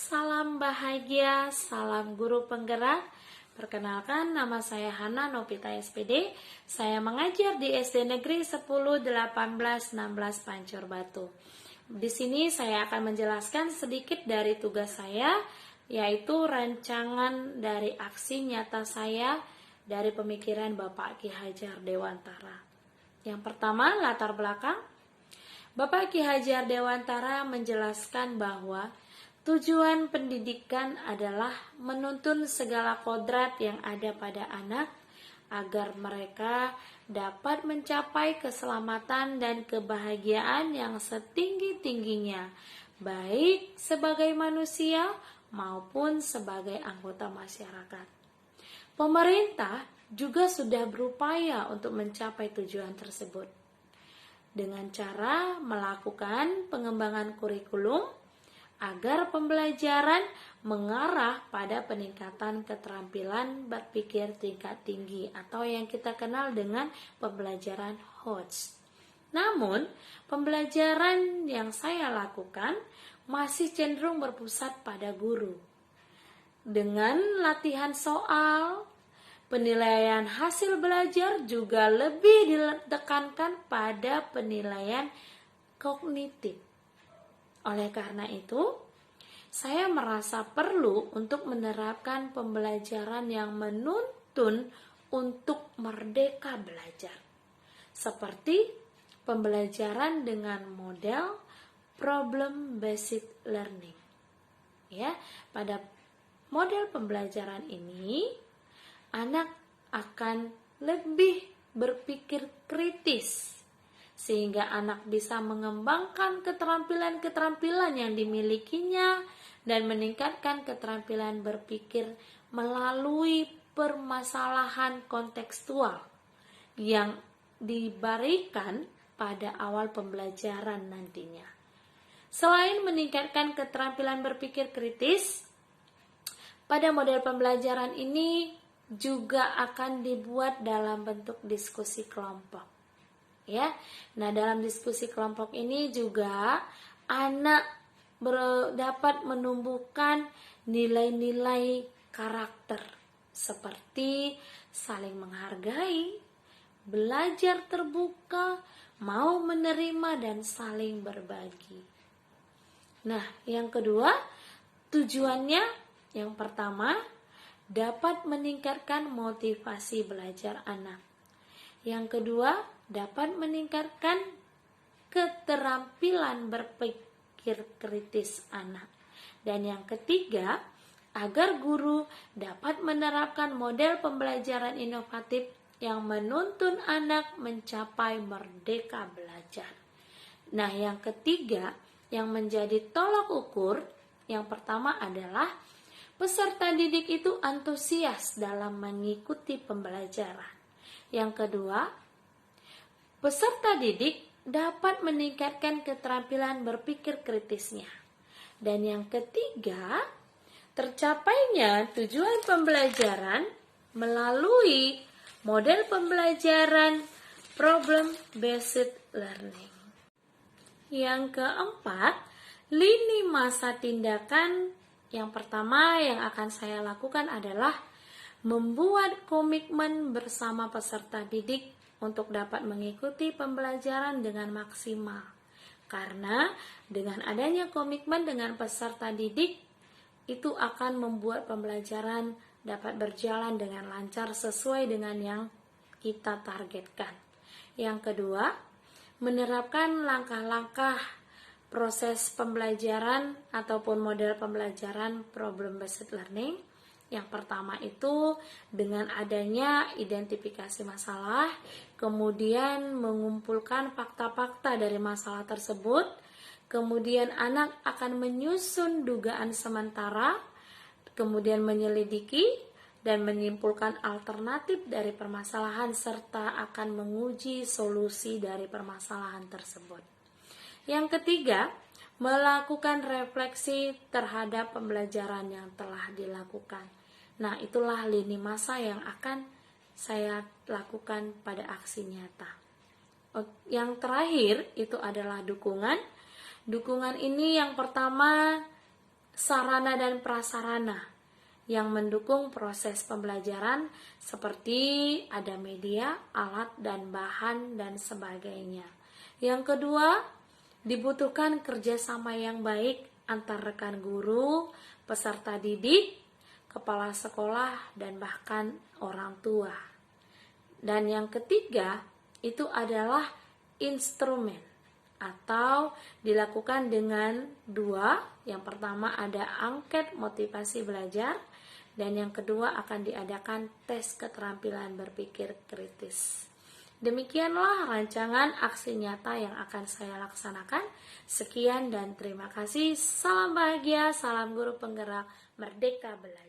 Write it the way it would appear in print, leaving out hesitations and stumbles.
salam bahagia, salam guru penggerak. Perkenalkan, nama saya Hana Novita SPD. Saya mengajar di SD Negeri 10, 18, 16 Pancur Batu. Di sini saya akan menjelaskan sedikit dari tugas saya, yaitu rancangan dari aksi nyata saya dari pemikiran Bapak Ki Hajar Dewantara. Yang pertama, latar belakang. Bapak Ki Hajar Dewantara menjelaskan bahwa tujuan pendidikan adalah menuntun segala kodrat yang ada pada anak agar mereka dapat mencapai keselamatan dan kebahagiaan yang setinggi-tingginya, baik sebagai manusia maupun sebagai anggota masyarakat. Pemerintah juga sudah berupaya untuk mencapai tujuan tersebut dengan cara melakukan pengembangan kurikulum agar pembelajaran mengarah pada peningkatan keterampilan berpikir tingkat tinggi atau yang kita kenal dengan pembelajaran HOTS. Namun, pembelajaran yang saya lakukan masih cenderung berpusat pada guru. Dengan latihan soal, penilaian hasil belajar juga lebih ditekankan pada penilaian kognitif. Oleh karena itu, saya merasa perlu untuk menerapkan pembelajaran yang menuntun untuk merdeka belajar. Seperti pembelajaran dengan model problem based learning. Ya, pada model pembelajaran ini anak akan lebih berpikir kritis sehingga anak bisa mengembangkan keterampilan-keterampilan yang dimilikinya dan meningkatkan keterampilan berpikir melalui permasalahan kontekstual yang diberikan pada awal pembelajaran nantinya. Selain meningkatkan keterampilan berpikir kritis, pada model pembelajaran ini juga akan dibuat dalam bentuk diskusi kelompok. Ya. Nah, dalam diskusi kelompok ini juga anak dapat menumbuhkan nilai-nilai karakter seperti saling menghargai, belajar terbuka, mau menerima dan saling berbagi. Nah, yang kedua, tujuannya yang pertama dapat meningkatkan motivasi belajar anak. Yang kedua, dapat meningkatkan keterampilan berpikir kritis anak. Dan yang ketiga, agar guru dapat menerapkan model pembelajaran inovatif yang menuntun anak mencapai merdeka belajar. Nah, yang ketiga, yang menjadi tolak ukur, yang pertama adalah peserta didik itu antusias dalam mengikuti pembelajaran. Yang kedua, peserta didik dapat meningkatkan keterampilan berpikir kritisnya. Dan yang ketiga, tercapainya tujuan pembelajaran melalui model pembelajaran problem based learning. Yang keempat, lini masa tindakan. Yang pertama yang akan saya lakukan adalah membuat komitmen bersama peserta didik untuk dapat mengikuti pembelajaran dengan maksimal. Karena dengan adanya komitmen dengan peserta didik, itu akan membuat pembelajaran dapat berjalan dengan lancar sesuai dengan yang kita targetkan. Yang kedua, menerapkan langkah-langkah proses pembelajaran ataupun model pembelajaran problem based learning. Yang pertama itu dengan adanya identifikasi masalah, kemudian mengumpulkan fakta-fakta dari masalah tersebut, kemudian anak akan menyusun dugaan sementara, kemudian menyelidiki dan menyimpulkan alternatif dari permasalahan serta akan menguji solusi dari permasalahan tersebut. Yang ketiga, melakukan refleksi terhadap pembelajaran yang telah dilakukan. Nah, itulah lini masa yang akan saya lakukan pada aksi nyata. Yang terakhir itu adalah dukungan. Dukungan ini yang pertama sarana dan prasarana yang mendukung proses pembelajaran seperti ada media, alat, dan bahan, dan sebagainya. Yang kedua, dibutuhkan kerjasama yang baik antar rekan guru, peserta didik, kepala sekolah, dan bahkan orang tua. Dan yang ketiga, itu adalah instrumen atau dilakukan dengan dua. Yang pertama ada angket motivasi belajar, dan yang kedua akan diadakan tes keterampilan berpikir kritis. Demikianlah rancangan aksi nyata yang akan saya laksanakan. Sekian dan terima kasih. Salam bahagia, salam guru penggerak, merdeka belajar.